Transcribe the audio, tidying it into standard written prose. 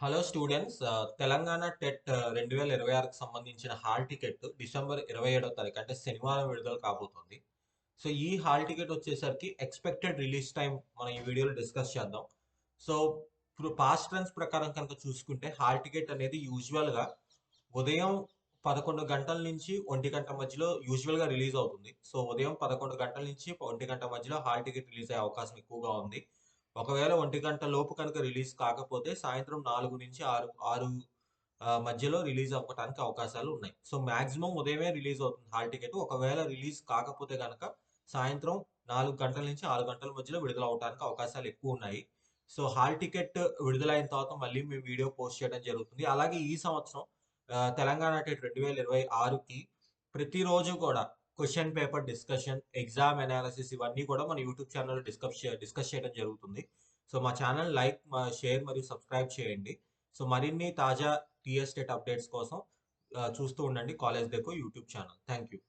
Hello students, Telangana TET 2026కి సంబంధించిన hall ticket December 27వ తారీఖు అంటే శనివారం విడుదల కాబోతుంది. సో ఈ హాల్ టికెట్ వచ్చేసరికి ఎక్స్పెక్టెడ్ రిలీజ్ టైం మనం ఈ వీడియోలో డిస్కస్ చేద్దాం. సో ఇప్పుడు పాస్ట్ ట్రెండ్స్ ప్రకారం కనుక చూసుకుంటే హాల్ టికెట్ అనేది యూజువల్గా ఉదయం 11 గంటల నుంచి 1 గంట మధ్యలో యూజువల్గా రిలీజ్ అవుతుంది. సో ఉదయం 11 గంటల నుంచి 1 గంట మధ్యలో హాల్ టికెట్ రిలీజ్ అయ్యే అవకాశం ఎక్కువగా ఉంది. ఒకవేళ 1 గంట లోపు కనుక రిలీజ్ కాకపోతే సాయంత్రం 4 నుంచి 6 మధ్యలో రిలీజ్ అవ్వటానికి అవకాశాలు ఉన్నాయి. సో మాక్సిమం ఉదయమే రిలీజ్ అవుతుంది హాల్ టికెట్. ఒకవేళ రిలీజ్ కాకపోతే గనక సాయంత్రం 4 గంటల నుంచి 6 గంటల మధ్యలో విడుదల అవడానికి అవకాశాలు ఎక్కువ ఉన్నాయి. సో హాల్ టికెట్ విడుదలైన తర్వాత మళ్ళీ మేము వీడియో పోస్ట్ చేయడం జరుగుతుంది. అలాగే ఈ సంవత్సరం తెలంగాణ టెట్ 2026కి ప్రతిరోజు కూడా question paper discussion, exam analysis ఇవన్నీ కూడా మన యూట్యూబ్ ఛానల్లో డిస్కస్ చేయడం జరుగుతుంది. సో మా ఛానల్ లైక్, షేర్ మరియు సబ్స్క్రైబ్ చేయండి. సో మరిన్ని తాజా టీఎస్ టెట్ అప్డేట్స్ కోసం చూస్తూ ఉండండి college deco YouTube channel. Thank you.